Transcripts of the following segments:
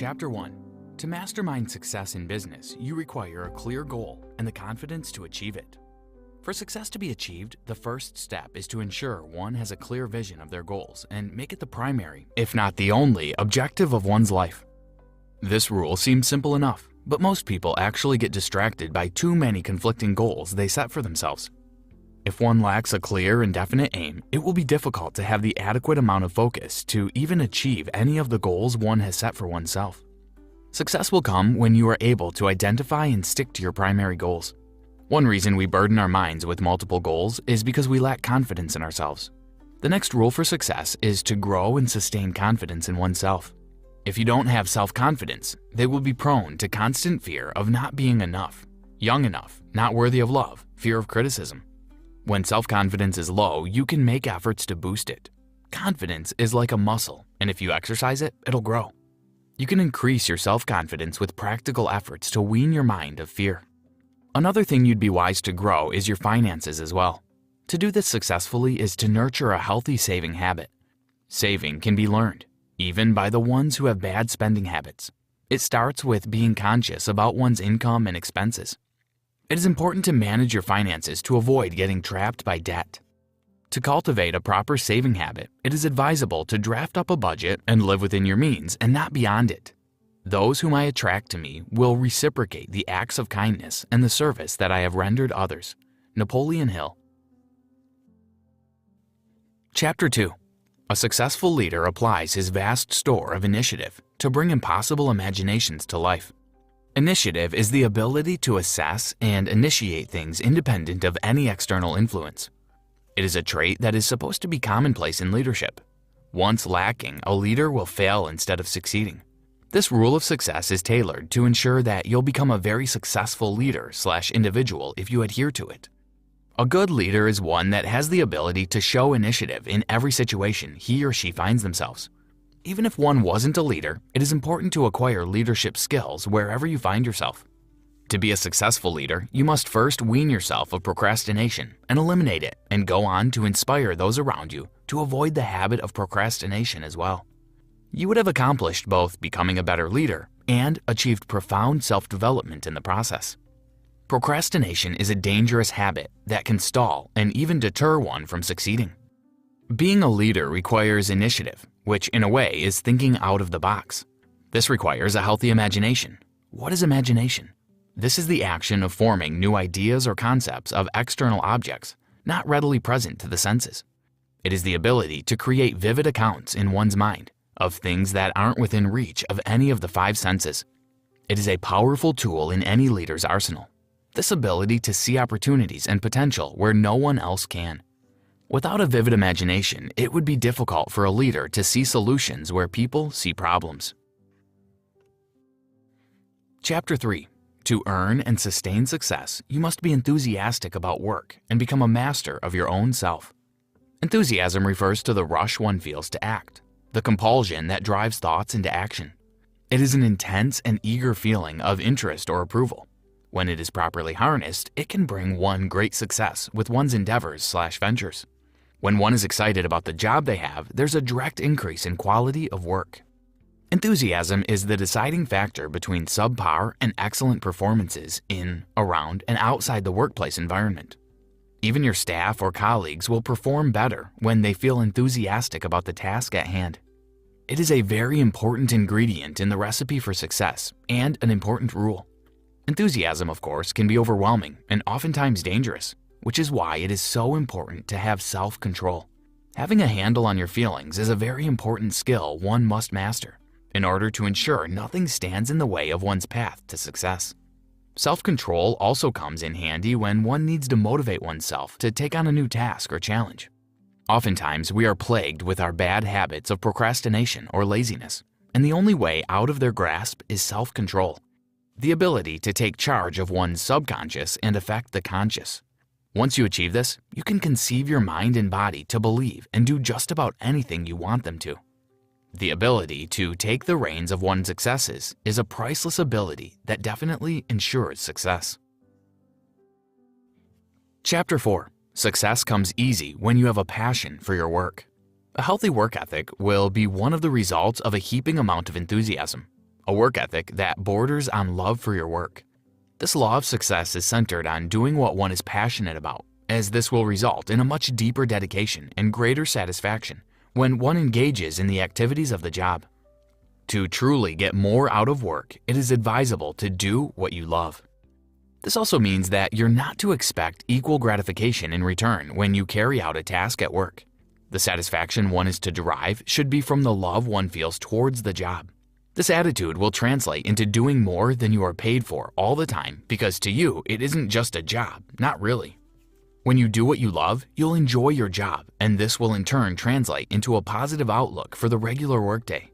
Chapter 1. To mastermind success in business, you require a clear goal and the confidence to achieve it. For success to be achieved, the first step is to ensure one has a clear vision of their goals and make it the primary, if not the only, objective of one's life. This rule seems simple enough, but most people actually get distracted by too many conflicting goals they set for themselves. If one lacks a clear and definite aim, it will be difficult to have the adequate amount of focus to even achieve any of the goals one has set for oneself. Success will come when you are able to identify and stick to your primary goals. One reason we burden our minds with multiple goals is because we lack confidence in ourselves. The next rule for success is to grow and sustain confidence in oneself. If you don't have self-confidence, they will be prone to constant fear of not being enough, young enough, not worthy of love, fear of criticism. When self-confidence is low, you can make efforts to boost it. Confidence is like a muscle, and if you exercise it, it'll grow. You can increase your self-confidence with practical efforts to wean your mind of fear. Another thing you'd be wise to grow is your finances as well. To do this successfully is to nurture a healthy saving habit. Saving can be learned, even by the ones who have bad spending habits. It starts with being conscious about one's income and expenses. It is important to manage your finances to avoid getting trapped by debt. To cultivate a proper saving habit, it is advisable to draft up a budget and live within your means and not beyond it. Those whom I attract to me will reciprocate the acts of kindness and the service that I have rendered others. Napoleon Hill. Chapter 2. A successful leader applies his vast store of initiative to bring impossible imaginations to life. Initiative is the ability to assess and initiate things independent of any external influence. It is a trait that is supposed to be commonplace in leadership. Once lacking, a leader will fail instead of succeeding. This rule of success is tailored to ensure that you'll become a very successful leader/individual if you adhere to it. A good leader is one that has the ability to show initiative in every situation he or she finds themselves. Even if one wasn't a leader, it is important to acquire leadership skills wherever you find yourself. To be a successful leader, you must first wean yourself of procrastination and eliminate it, and go on to inspire those around you to avoid the habit of procrastination as well. You would have accomplished both becoming a better leader and achieved profound self-development in the process. Procrastination is a dangerous habit that can stall and even deter one from succeeding. Being a leader requires initiative, which in a way is thinking out of the box. This requires a healthy imagination. What is imagination? This is the action of forming new ideas or concepts of external objects, not readily present to the senses. It is the ability to create vivid accounts in one's mind of things that aren't within reach of any of the five senses. It is a powerful tool in any leader's arsenal. This ability to see opportunities and potential where no one else can. Without a vivid imagination, it would be difficult for a leader to see solutions where people see problems. Chapter 3. To earn and sustain success, you must be enthusiastic about work and become a master of your own self. Enthusiasm refers to the rush one feels to act, the compulsion that drives thoughts into action. It is an intense and eager feeling of interest or approval. When it is properly harnessed, it can bring one great success with one's endeavors/ventures. When one is excited about the job they have, there's a direct increase in quality of work. Enthusiasm is the deciding factor between subpar and excellent performances in, around, and outside the workplace environment. Even your staff or colleagues will perform better when they feel enthusiastic about the task at hand. It is a very important ingredient in the recipe for success and an important rule. Enthusiasm, of course, can be overwhelming and oftentimes dangerous, which is why it is so important to have self-control. Having a handle on your feelings is a very important skill one must master in order to ensure nothing stands in the way of one's path to success. Self-control also comes in handy when one needs to motivate oneself to take on a new task or challenge. Oftentimes, we are plagued with our bad habits of procrastination or laziness, and the only way out of their grasp is self-control, the ability to take charge of one's subconscious and affect the conscious. Once you achieve this, you can conceive your mind and body to believe and do just about anything you want them to. The ability to take the reins of one's successes is a priceless ability that definitely ensures success. Chapter 4. Success comes easy when you have a passion for your work. A healthy work ethic will be one of the results of a heaping amount of enthusiasm. a work ethic that borders on love for your work. This law of success is centered on doing what one is passionate about, as this will result in a much deeper dedication and greater satisfaction when one engages in the activities of the job. To truly get more out of work, it is advisable to do what you love. This also means that you're not to expect equal gratification in return when you carry out a task at work. The satisfaction one is to derive should be from the love one feels towards the job. This attitude will translate into doing more than you are paid for all the time because to you, it isn't just a job, not really. When you do what you love, you'll enjoy your job, and this will in turn translate into a positive outlook for the regular workday.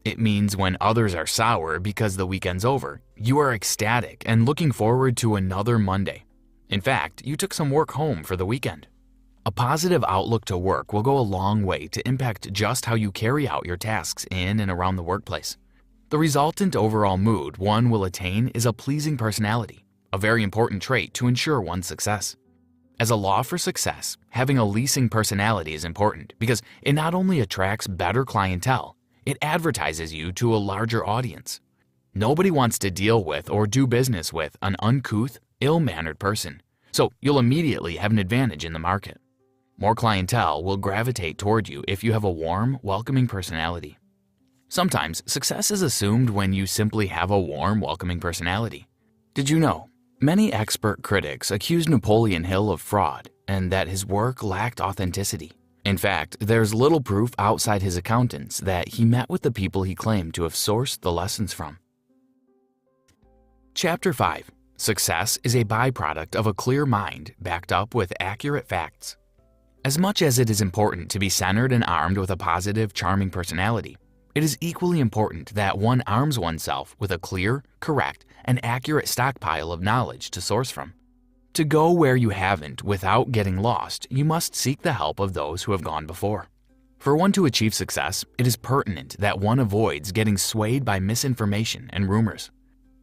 It means when others are sour because the weekend's over, you are ecstatic and looking forward to another Monday. In fact, you took some work home for the weekend. A positive outlook to work will go a long way to impact just how you carry out your tasks in and around the workplace. The resultant overall mood one will attain is a pleasing personality, a very important trait to ensure one's success. As a law for success, having a leasing personality is important because it not only attracts better clientele, it advertises you to a larger audience. Nobody wants to deal with or do business with an uncouth, ill-mannered person, so you'll immediately have an advantage in the market. More clientele will gravitate toward you if you have a warm, welcoming personality. Sometimes success is assumed when you simply have a warm, welcoming personality. Did you know? Many expert critics accuse Napoleon Hill of fraud and that his work lacked authenticity. In fact, there's little proof outside his accountants that he met with the people he claimed to have sourced the lessons from. Chapter 5. Success is a byproduct of a clear mind backed up with accurate facts. As much as it is important to be centered and armed with a positive, charming personality, it is equally important that one arms oneself with a clear, correct, and accurate stockpile of knowledge to source from. To go where you haven't without getting lost, you must seek the help of those who have gone before. For one to achieve success, it is pertinent that one avoids getting swayed by misinformation and rumors.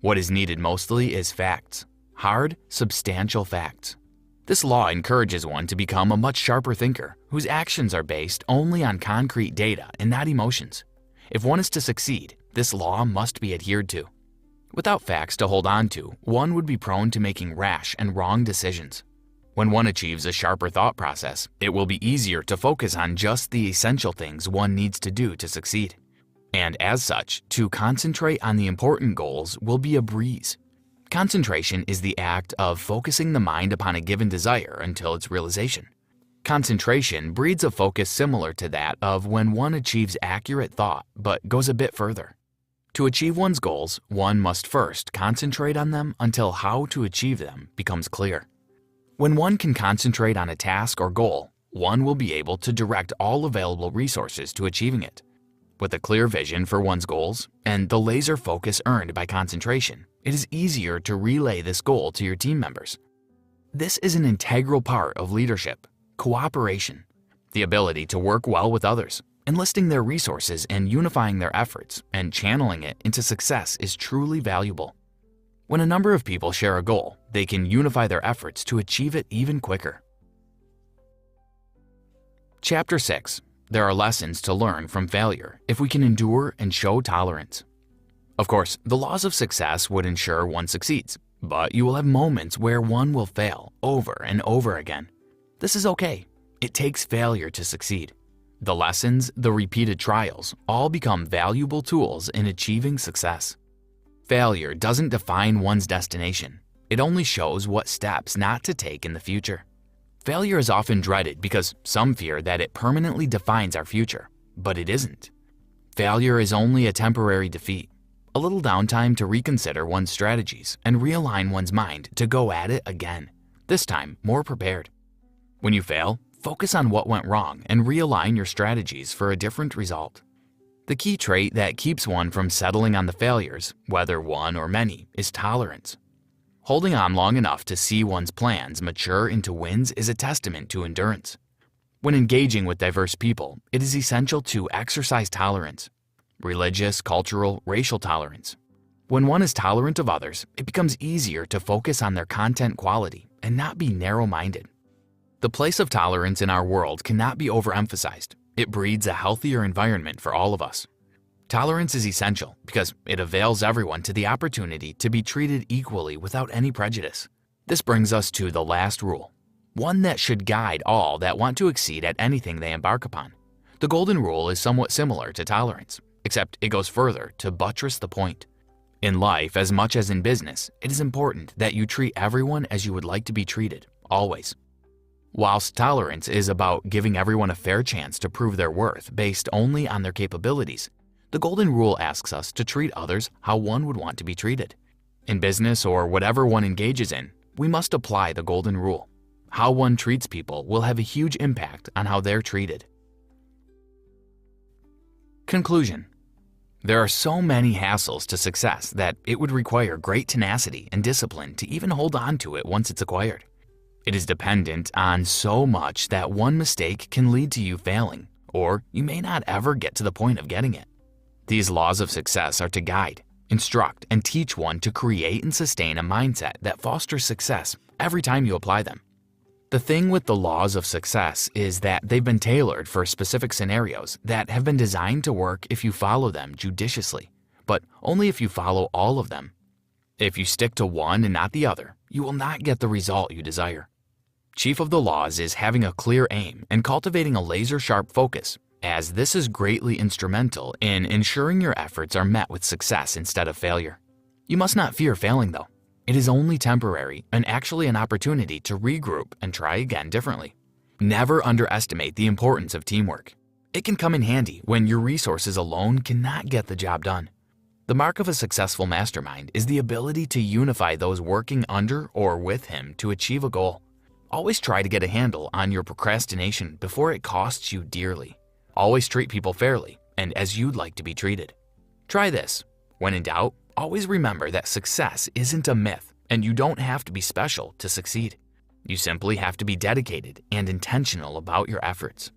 What is needed mostly is facts, hard, substantial facts. This law encourages one to become a much sharper thinker whose actions are based only on concrete data and not emotions. If one is to succeed, this law must be adhered to. Without facts to hold on to, one would be prone to making rash and wrong decisions. When one achieves a sharper thought process, it will be easier to focus on just the essential things one needs to do to succeed. And as such, to concentrate on the important goals will be a breeze. Concentration is the act of focusing the mind upon a given desire until its realization. Concentration breeds a focus similar to that of when one achieves accurate thought but goes a bit further. To achieve one's goals, one must first concentrate on them until how to achieve them becomes clear. When one can concentrate on a task or goal, one will be able to direct all available resources to achieving it. With a clear vision for one's goals and the laser focus earned by concentration, it is easier to relay this goal to your team members. This is an integral part of leadership, cooperation, the ability to work well with others. Enlisting their resources and unifying their efforts and channeling it into success is truly valuable. When a number of people share a goal, they can unify their efforts to achieve it even quicker. Chapter 6. There are lessons to learn from failure if we can endure and show tolerance. Of course, the laws of success would ensure one succeeds, but you will have moments where one will fail over and over again. This is okay. It takes failure to succeed. The lessons, the repeated trials, all become valuable tools in achieving success. Failure doesn't define one's destination. It only shows what steps not to take in the future. Failure is often dreaded because some fear that it permanently defines our future, but it isn't. Failure is only a temporary defeat, a little downtime to reconsider one's strategies and realign one's mind to go at it again, this time more prepared. When you fail, focus on what went wrong and realign your strategies for a different result. The key trait that keeps one from settling on the failures, whether one or many, is tolerance. Holding on long enough to see one's plans mature into wins is a testament to endurance. When engaging with diverse people, it is essential to exercise tolerance. Religious, cultural, racial tolerance. When one is tolerant of others, it becomes easier to focus on their content quality and not be narrow-minded. The place of tolerance in our world cannot be overemphasized. It breeds a healthier environment for all of us. Tolerance is essential because it avails everyone to the opportunity to be treated equally without any prejudice. This brings us to the last rule, one that should guide all that want to exceed at anything they embark upon. The golden rule is somewhat similar to tolerance, except it goes further to buttress the point. In life, as much as in business, it is important that you treat everyone as you would like to be treated, always. Whilst tolerance is about giving everyone a fair chance to prove their worth based only on their capabilities, the golden rule asks us to treat others how one would want to be treated. In business or whatever one engages in, we must apply the golden rule. How one treats people will have a huge impact on how they're treated. Conclusion. There are so many hassles to success that it would require great tenacity and discipline to even hold on to it once it's acquired. It is dependent on so much that one mistake can lead to you failing, or you may not ever get to the point of getting it. These laws of success are to guide, instruct, and teach one to create and sustain a mindset that fosters success every time you apply them. The thing with the laws of success is that they've been tailored for specific scenarios that have been designed to work if you follow them judiciously, but only if you follow all of them. If you stick to one and not the other, you will not get the result you desire. Chief of the laws is having a clear aim and cultivating a laser-sharp focus, as this is greatly instrumental in ensuring your efforts are met with success instead of failure. You must not fear failing though. It is only temporary and actually an opportunity to regroup and try again differently. Never underestimate the importance of teamwork. It can come in handy when your resources alone cannot get the job done. The mark of a successful mastermind is the ability to unify those working under or with him to achieve a goal. Always try to get a handle on your procrastination before it costs you dearly. Always treat people fairly and as you'd like to be treated. Try this. When in doubt, always remember that success isn't a myth and you don't have to be special to succeed. You simply have to be dedicated and intentional about your efforts.